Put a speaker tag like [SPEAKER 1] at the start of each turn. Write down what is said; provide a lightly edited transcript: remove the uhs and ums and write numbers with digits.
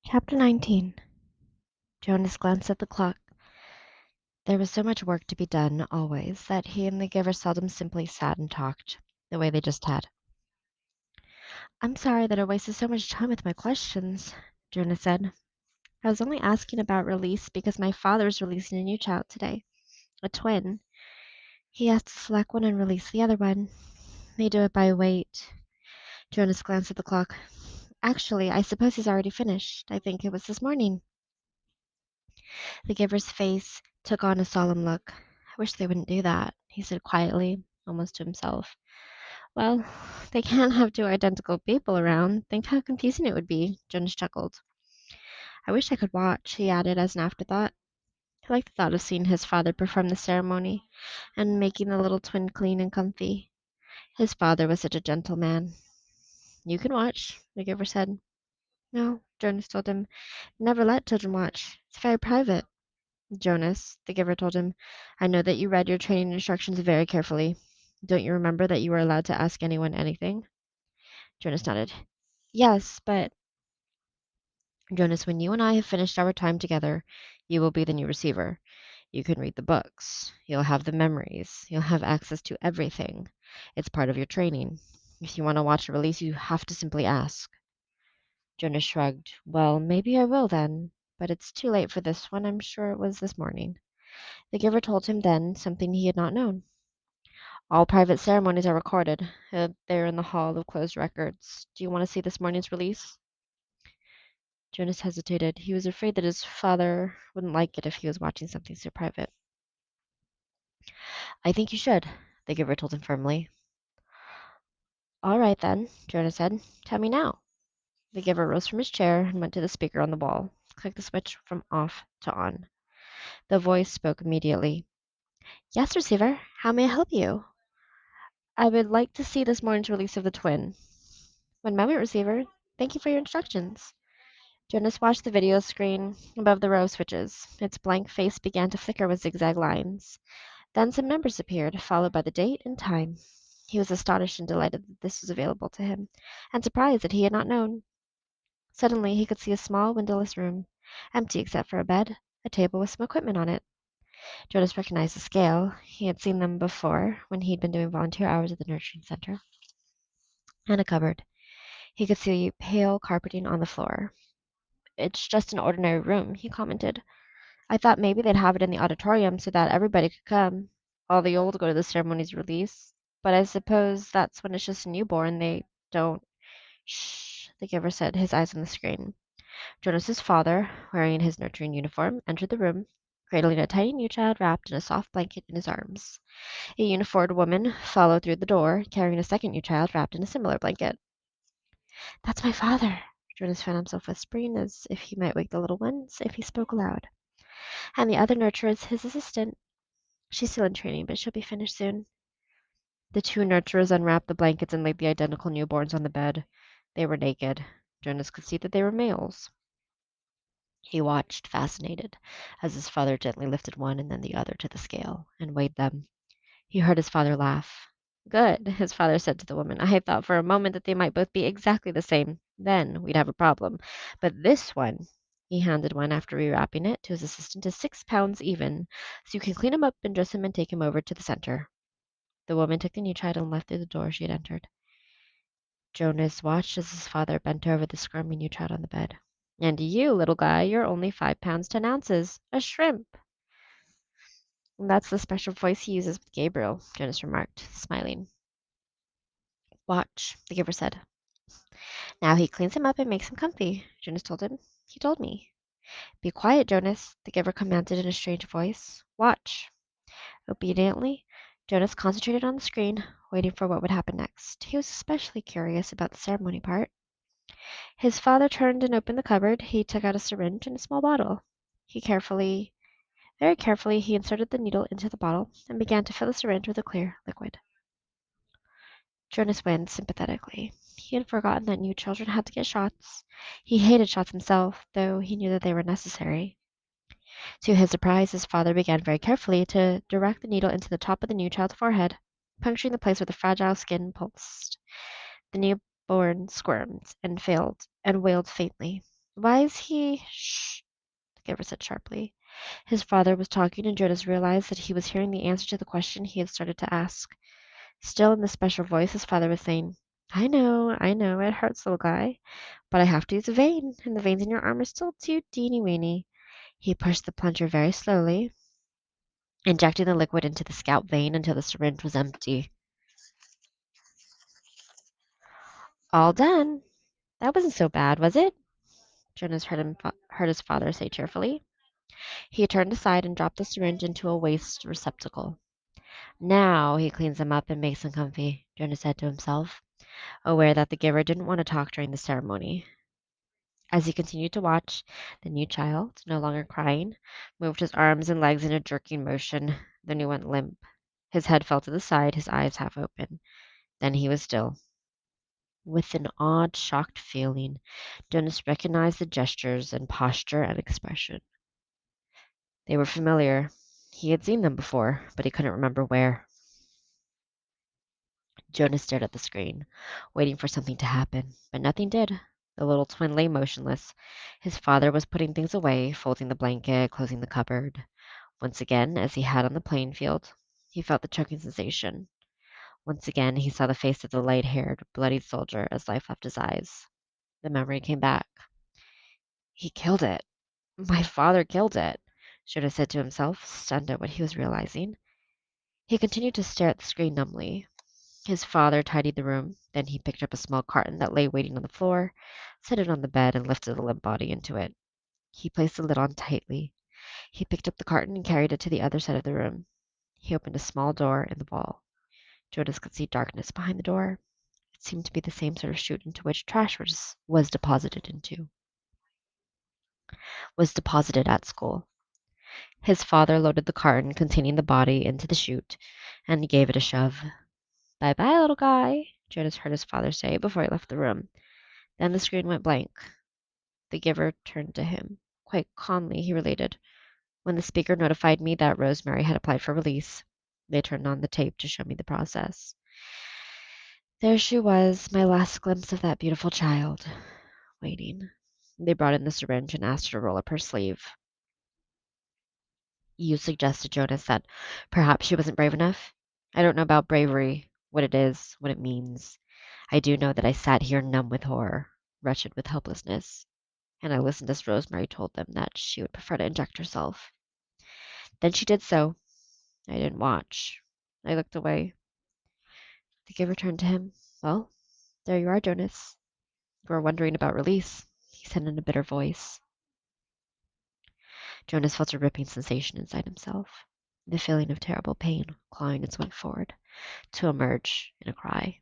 [SPEAKER 1] Chapter 19. Jonas glanced at the clock. There was so much work to be done, always, that he and the giver seldom simply sat and talked, the way they just had. I'm sorry that I wasted so much time with my questions, Jonas said. I was only asking about release because my father's releasing a new child today, a twin. He has to select one and release the other one. They do it by weight. Jonas glanced at the clock. Actually, I suppose he's already finished. I think it was this morning. The giver's face took on a solemn look. I wish they wouldn't do that, he said quietly, almost to himself. Well, they can't have two identical people around. Think how confusing it would be, Jonas chuckled. I wish I could watch, he added as an afterthought. He liked the thought of seeing his father perform the ceremony and making the little twin clean and comfy. His father was such a gentle man. You can watch, the giver said. No, Jonas told him. Never let children watch. It's very private. Jonas, the giver told him, I know that you read your training instructions very carefully. Don't you remember that you were allowed to ask anyone anything? Jonas nodded. Yes, but Jonas, when you and I have finished our time together, you will be the new receiver. You can read the books. You'll have the memories. You'll have access to everything. It's part of your training. If you want to watch a release, you have to simply ask. Jonas shrugged. Well, maybe I will then, but it's too late for this one. I'm sure it was this morning. The giver told him then something he had not known. All private ceremonies are recorded. They're in the Hall of Closed Records. Do you want to see this morning's release? Jonas hesitated. He was afraid that his father wouldn't like it if he was watching something so private. I think you should, the giver told him firmly. All right then, Jonas said. Tell me now. The giver rose from his chair and went to the speaker on the wall. Clicked the switch from off to on. The voice spoke immediately. Yes, receiver. How may I help you? I would like to see this morning's release of the twin. One moment, receiver. Thank you for your instructions. Jonas watched the video screen above the row of switches. Its blank face began to flicker with zigzag lines. Then some numbers appeared, followed by the date and time. He was astonished and delighted that this was available to him, and surprised that he had not known. Suddenly he could see a small, windowless room, empty except for a bed, a table with some equipment on it. Jonas recognized the scale. He had seen them before when he'd been doing volunteer hours at the nurturing center. And a cupboard. He could see pale carpeting on the floor. It's just an ordinary room, he commented. I thought maybe they'd have it in the auditorium so that everybody could come. All the old go to the ceremony's release. But I suppose that's when it's just a newborn. They don't. Shh, the giver said, his eyes on the screen. Jonas's father, wearing his nurturing uniform, entered the room, cradling a tiny new child wrapped in a soft blanket in his arms. A uniformed woman followed through the door, carrying a second new child wrapped in a similar blanket. That's my father, Jonas found himself whispering, as if he might wake the little ones if he spoke aloud. And the other nurturer is his assistant. She's still in training, but she'll be finished soon. The two nurturers unwrapped the blankets and laid the identical newborns on the bed. They were naked. Jonas could see that they were males. He watched, fascinated, as his father gently lifted one and then the other to the scale and weighed them. He heard his father laugh. Good, his father said to the woman. I thought for a moment that they might both be exactly the same. Then we'd have a problem. But this one, he handed one after rewrapping it to his assistant, is 6 pounds even, so you can clean him up and dress him and take him over to the center. The woman took the new child and left through the door she had entered. Jonas watched as his father bent over the squirming new child on the bed. And you, little guy, you're only 5 pounds 10 ounces. A shrimp. And that's the special voice he uses with Gabriel, Jonas remarked, smiling. Watch, the giver said. Now he cleans him up and makes him comfy, Jonas told him. He told me. Be quiet, Jonas, the giver commanded in a strange voice. Watch. Obediently, Jonas concentrated on the screen, waiting for what would happen next. He was especially curious about the ceremony part. His father turned and opened the cupboard. He took out a syringe and a small bottle. Very carefully, he inserted the needle into the bottle and began to fill the syringe with a clear liquid. Jonas winced sympathetically. He had forgotten that new children had to get shots. He hated shots himself, though he knew that they were necessary. To his surprise, his father began very carefully to direct the needle into the top of the new child's forehead, puncturing the place where the fragile skin pulsed. The newborn squirmed and failed and wailed faintly. Why is he? Shh, the giver said sharply. His father was talking, and Jonas realized that he was hearing the answer to the question he had started to ask. Still in the special voice, his father was saying, I know, it hurts, little guy, but I have to use a vein, and the veins in your arm are still too teeny weeny. He pushed the plunger very slowly, injecting the liquid into the scalp vein until the syringe was empty. All done. That wasn't so bad, was it? Jonas heard his father say cheerfully. He turned aside and dropped the syringe into a waste receptacle. Now he cleans them up and makes them comfy, Jonas said to himself, aware that the giver didn't want to talk during the ceremony. As he continued to watch, the new child, no longer crying, moved his arms and legs in a jerking motion. Then he went limp. His head fell to the side, his eyes half open. Then he was still. With an odd, shocked feeling, Jonas recognized the gestures and posture and expression. They were familiar. He had seen them before, but he couldn't remember where. Jonas stared at the screen, waiting for something to happen, but nothing did. The little twin lay motionless. His father was putting things away, folding the blanket, closing the cupboard. Once again, as he had on the playing field, he felt the choking sensation. Once again, he saw the face of the light-haired, bloodied soldier as life left his eyes. The memory came back. He killed it. My father killed it, should have said to himself, stunned at what he was realizing. He continued to stare at the screen numbly. His father tidied the room. Then he picked up a small carton that lay waiting on the floor, set it on the bed, and lifted the limp body into it. He placed the lid on tightly. He picked up the carton and carried it to the other side of the room. He opened a small door in the wall. Jonas could see darkness behind the door. It seemed to be the same sort of chute into which trash was deposited at school. His father loaded the carton containing the body into the chute, and he gave it a shove. Bye bye, little guy, Jonas heard his father say before he left the room. Then the screen went blank. The giver turned to him. Quite calmly, he related, when the speaker notified me that Rosemary had applied for release, they turned on the tape to show me the process. There she was, my last glimpse of that beautiful child, waiting. They brought in the syringe and asked her to roll up her sleeve. You suggested, Jonas, that perhaps she wasn't brave enough? I don't know about bravery, what it is, what it means. I do know that I sat here numb with horror, wretched with helplessness, and I listened as Rosemary told them that she would prefer to inject herself. Then she did so. I didn't watch. I looked away. The giver turned to him. Well, there you are, Jonas. You were wondering about release, he said in a bitter voice. Jonas felt a ripping sensation inside himself, the feeling of terrible pain clawing its way forward, to emerge in a cry.